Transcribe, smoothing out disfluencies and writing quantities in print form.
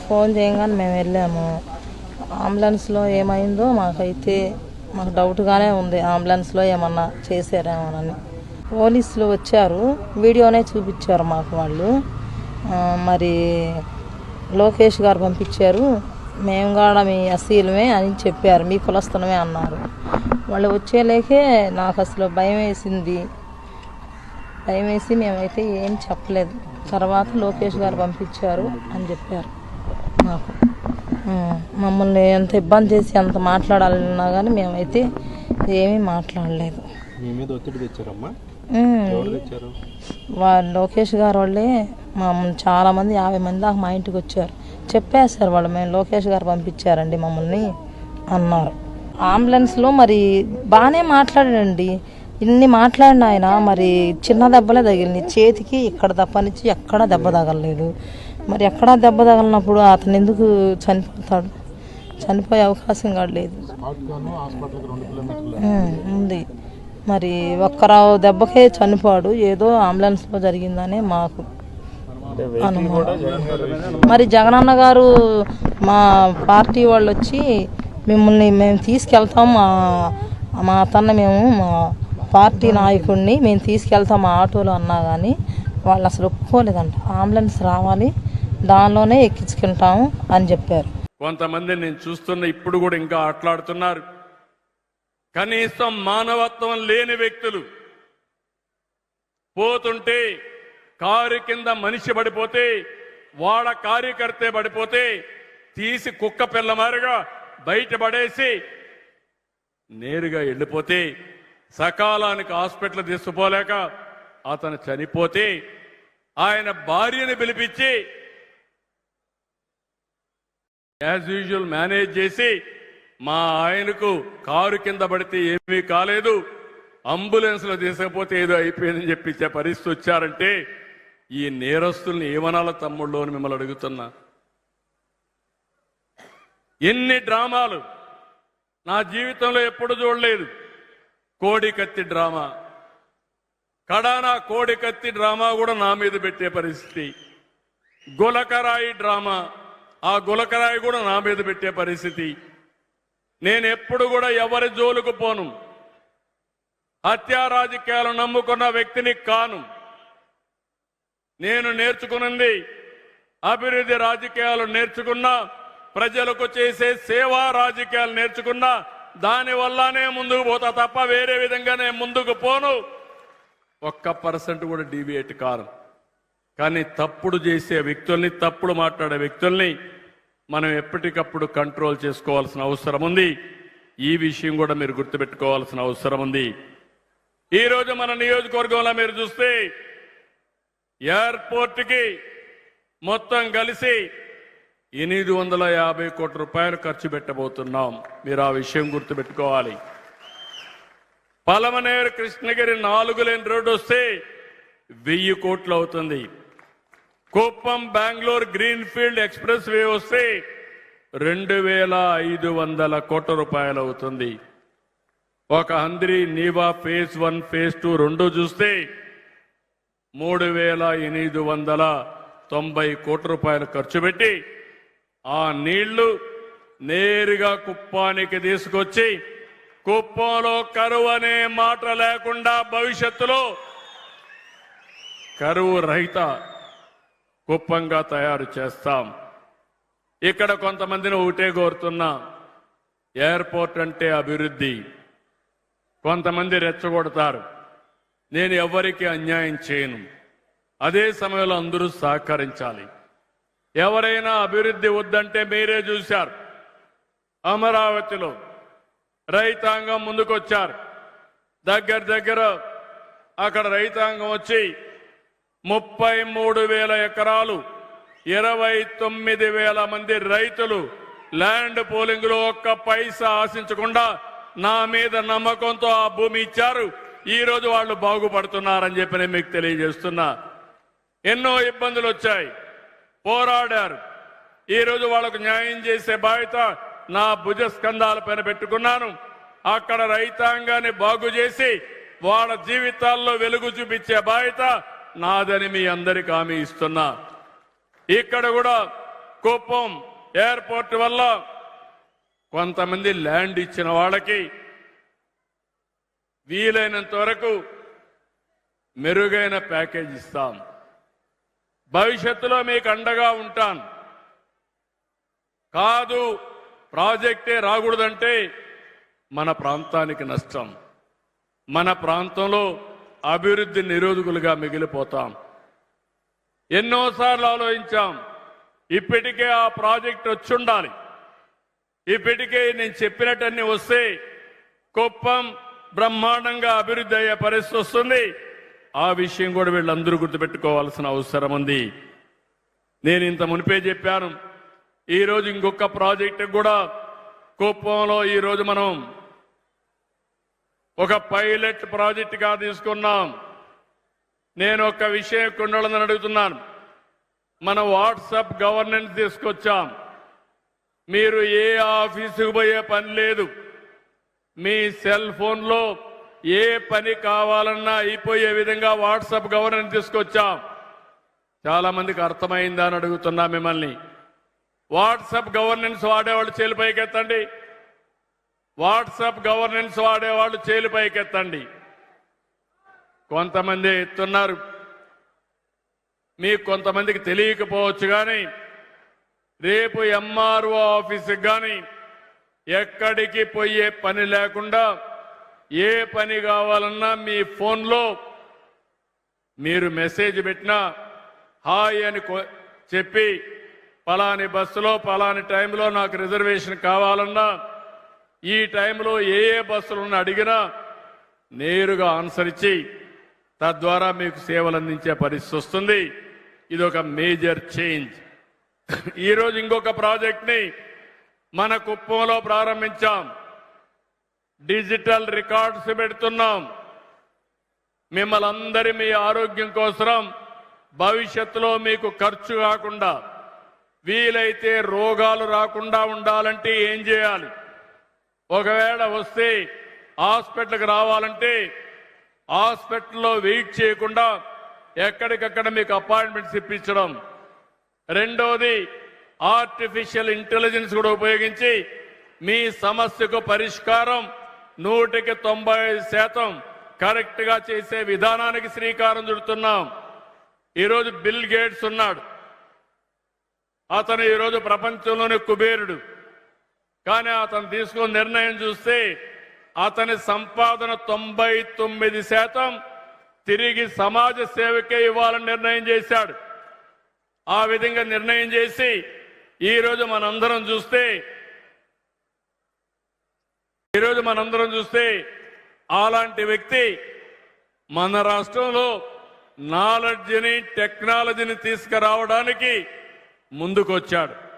Phone చేయగానే మేము వెళ్ళాము. అంబులెన్స్లో ఏమైందో మాకు డౌట్గానే ఉంది. అంబులెన్స్లో ఏమన్నా చేశారేమోనని. పోలీసులు వచ్చారు, వీడియోనే చూపించారు మాకు వాళ్ళు. మరి లోకేష్ గారు పంపించారు, మేము కూడా మీ అసీలమే అని చెప్పారు, మీ కులస్తులమే అన్నారు. వాళ్ళు వచ్చేలేకే నాకు అసలు భయం వేసి మేమైతే ఏం చెప్పలేదు. తర్వాత లోకేష్ గారు పంపించారు అని చెప్పారు మాకు. మమ్మల్ని ఎంత ఇబ్బంది చేసి ఎంత మాట్లాడాలన్నా కానీ మేమైతే ఏమీ మాట్లాడలేదు. లోకేష్ గారు వాళ్ళే చాలామంది 50 మంది దాకా మా ఇంటికి వచ్చారు. చెప్పేశారు వాళ్ళు, మేము లోకేష్ గారు పంపించారండి మమ్మల్ని అన్నారు. అంబులెన్స్లో మరి బాగానే మాట్లాడాడండి. ఇన్ని మాట్లాడిన ఆయన మరి చిన్న దెబ్బలే తగిలింది చేతికి, ఇక్కడ తప్పనిచ్చి ఎక్కడా దెబ్బ తగలలేదు. మరి ఎక్కడా దెబ్బ తగలినప్పుడు అతను ఎందుకు చనిపోతాడు? చనిపోయే అవకాశం కూడా లేదు ఉంది. మరి ఒక్కరావు దెబ్బకే చనిపోడు, ఏదో అంబులెన్స్లో జరిగిందనే మాకు అనుమానం. మరి జగనన్న గారు మా పార్టీ వాళ్ళు వచ్చి మేము తీసుకెళ్తాం, మా పార్టీ నాయకుడిని మేము తీసుకెళ్తాం మా ఆటోలో అన్నా కానీ వాళ్ళు అసలు ఒప్పుకోలేదంట. అంబులెన్స్ రావాలి, దానిలోనే ఎక్కించుకుంటాము అని చెప్పారు. కొంతమంది నేను చూస్తున్న ఇప్పుడు కూడా ఇంకా ఆటలాడుతున్నారు. కనీసం మానవత్వం లేని వ్యక్తులు పోతుంటే కారు కింద మనిషి పడిపోతే, వాళ్ళ కార్యకర్తే పడిపోతే తీసి కుక్క పిల్లమారిగా బయటపడేసి నేరుగా వెళ్ళిపోతే, సకాలానికి హాస్పిటల్ తీసుకుపోలేక అతను చనిపోతే ఆయన భార్యను పిలిపించి యాజ్ యూజువల్ మేనేజ్ చేసి మా ఆయనకు కారు కింద పడితే ఏమీ కాలేదు, అంబులెన్స్లో తీసుకపోతే ఏదో అయిపోయిందని చెప్పించే పరిస్థితి వచ్చారంటే ఈ నేరస్తుల్ని ఏమనాల తమ్ముళ్ళు అని మిమ్మల్ని అడుగుతున్నా. ఎన్ని డ్రామాలు నా జీవితంలో ఎప్పుడు చూడలేదు. కోడికత్తి డ్రామా, కడానా కోడికత్తి డ్రామా కూడా నా మీద పెట్టే పరిస్థితి. గులకరాయి డ్రామా, ఆ గులకరాయి కూడా నా మీద పెట్టే పరిస్థితి. నేను ఎప్పుడు కూడా ఎవరి జోలుకు పోను. హత్యా రాజకీయాలు నమ్ముకున్న వ్యక్తిని కాను. నేను నేర్చుకున్నది అభివృద్ధి రాజకీయాలు నేర్చుకున్నా, ప్రజలకు చేసే సేవా రాజకీయాలు నేర్చుకున్నా, దానివల్లనే ముందుకు పోతా తప్ప వేరే విధంగా నేను ముందుకు పోను. 1% కూడా డీవియేట్ కాను. కానీ తప్పుడు చేసే వ్యక్తుల్ని, తప్పుడు మాట్లాడే వ్యక్తుల్ని మనం ఎప్పటికప్పుడు కంట్రోల్ చేసుకోవాల్సిన అవసరం ఉంది. ఈ విషయం కూడా మీరు గుర్తుపెట్టుకోవాల్సిన అవసరం ఉంది. ఈరోజు మన నియోజకవర్గంలో మీరు చూస్తే ఎయిర్పోర్ట్కి మొత్తం కలిసి 850 కోట్ల రూపాయలు ఖర్చు పెట్టబోతున్నాం. మీరు ఆ విషయం గుర్తుపెట్టుకోవాలి. పలమనేరు కృష్ణగిరి 4 లేన్ రోడ్డు వస్తే 1000 కోట్లు అవుతుంది. Kuppam Bengaluru green field express way వస్తే 2500 కోట్ల రూపాయలు అవుతుంది. ఒక హంద్రీ నీవా ఫేజ్ 1 ఫేజ్ 2 రెండు చూస్తే 3890 కోట్ల రూపాయలు ఖర్చు పెట్టి ఆ నీళ్లు నేరుగా కుప్పానికి తీసుకొచ్చి కుప్పంలో కరువు అనే మాట లేకుండా భవిష్యత్తులో కరువు రహిత కుప్పంగా తయారు చేస్తాం. ఇక్కడ కొంతమందిని ఒకటే కోరుతున్నా, ఎయిర్పోర్ట్ అంటే అభివృద్ధి. కొంతమంది రెచ్చగొడతారు. నేను ఎవరికి అన్యాయం చేయను. అదే సమయంలో అందరూ సహకరించాలి. ఎవరైనా అభివృద్ధి వద్దంటే మీరే చూశారు. అమరావతిలో రైతాంగం ముందుకొచ్చారు. దగ్గర అక్కడ రైతాంగం వచ్చి 33,000 ఎకరాలు 29,000 మంది రైతులు ల్యాండ్ పోలింగ్ లో ఒక్క పైసా ఆశించకుండా నా మీద నమ్మకంతో ఆ భూమి ఇచ్చారు. ఈ రోజు వాళ్ళు బాగుపడుతున్నారని చెప్పి నేను మీకు తెలియజేస్తున్నా. ఎన్నో ఇబ్బందులు వచ్చాయి, పోరాడారు. ఈ రోజు వాళ్ళకు న్యాయం చేసే బాధ్యత నా భుజస్కంధాల పైన పెట్టుకున్నాను. అక్కడ రైతాంగాన్ని బాగు చేసి వాళ్ళ జీవితాల్లో వెలుగు చూపించే బాధ్యత నాదని మీ అందరికి హామీ ఇస్తున్నా. ఇక్కడ కూడా కుప్పం ఎయిర్పోర్ట్ వల్ల కొంతమంది ల్యాండ్ ఇచ్చిన వాళ్ళకి వీలైనంత వరకు మెరుగైన ప్యాకేజ్ ఇస్తాం. భవిష్యత్తులో మీకు అండగా ఉంటాను. కాదు ప్రాజెక్టే రాకూడదంటే మన ప్రాంతానికి నష్టం. మన ప్రాంతంలో అభివృద్ధి నిరోధకులుగా మిగిలిపోతాం. ఎన్నోసార్లు ఆలోచించాం. ఇప్పటికే ఆ ప్రాజెక్ట్ వచ్చి ఉండాలి. ఇప్పటికే నేను చెప్పినట్టన్నీ వస్తే కుప్పం బ్రహ్మాండంగా అభివృద్ధి అయ్యే పరిస్థితి వస్తుంది. ఆ విషయం కూడా వీళ్ళందరూ గుర్తుపెట్టుకోవాల్సిన అవసరం ఉంది. నేను ఇంత మునిపే చెప్పాను. ఈరోజు ఇంకొక ప్రాజెక్టు కూడా కుప్పంలో ఈరోజు మనం ఒక పైలట్ ప్రాజెక్టుగా తీసుకున్నాం. నేను ఒక విషయం కొండలని అడుగుతున్నాను. మన వాట్సాప్ గవర్నెన్స్ తీసుకొచ్చాం. మీరు ఏ ఆఫీసుకు పోయే పని లేదు. మీ సెల్ ఫోన్లో ఏ పని కావాలన్నా అయిపోయే విధంగా వాట్సాప్ గవర్నెన్స్ తీసుకొచ్చాం. చాలా మందికి అర్థమైందా అని అడుగుతున్నా మిమ్మల్ని. వాట్సాప్ గవర్నెన్స్ వాడేవాళ్ళు చేలు పైకెత్తండి. వాట్సాప్ గవర్నెన్స్ వాడేవాళ్ళు చేలు పైకెత్తండి. కొంతమంది ఎత్తున్నారు. మీకు కొంతమందికి తెలియకపోవచ్చు కానీ రేపు ఎంఆర్ఓ ఆఫీస్కి కానీ ఎక్కడికి పోయే పని లేకుండా ఏ పని కావాలన్నా మీ ఫోన్లో మీరు మెసేజ్ పెట్టినా హాయ్ అని చెప్పి పలాని బస్సులో పలాని టైంలో నాకు రిజర్వేషన్ కావాలన్నా ఈ టైంలో ఏ బస్సులను అడిగినా నేరుగా ఆన్సర్ ఇచ్చి తద్వారా మీకు సేవలు అందించే పరిస్థితి వస్తుంది. ఇది ఒక మేజర్ చేంజ్. ఈరోజు ఇంకొక ప్రాజెక్ట్ని మన కుప్పంలో ప్రారంభించాం. డిజిటల్ రికార్డ్స్ పెడుతున్నాం. మిమ్మల్ని అందరి మీ ఆరోగ్యం కోసం భవిష్యత్తులో మీకు ఖర్చు కాకుండా వీలైతే రోగాలు రాకుండా ఉండాలంటే ఏం చేయాలి? ఒకవేళ వస్తే హాస్పిటల్కి రావాలంటే హాస్పిటల్లో వెయిట్ చేయకుండా ఎక్కడికక్కడ మీకు అపాయింట్మెంట్స్ ఇప్పించడం. రెండోది ఆర్టిఫిషియల్ ఇంటెలిజెన్స్ కూడా ఉపయోగించి మీ సమస్యకు పరిష్కారం 100% కరెక్ట్ గా చేసే విధానానికి శ్రీకారం చుడుతున్నాం. ఈరోజు బిల్ గేట్స్ ఉన్నాడు. అతను ఈరోజు ప్రపంచంలోనే కుబేరుడు. కానీ అతను తీసుకున్న నిర్ణయం చూస్తే అతని సంపాదన 99% తిరిగి సమాజ సేవకే ఇవ్వాలని నిర్ణయం చేశాడు. ఆ విధంగా నిర్ణయం చేసి ఈరోజు మనందరం చూస్తే అలాంటి వ్యక్తి మన రాష్ట్రంలో నాలెడ్జిని టెక్నాలజీని తీసుకురావడానికి ముందుకొచ్చాడు.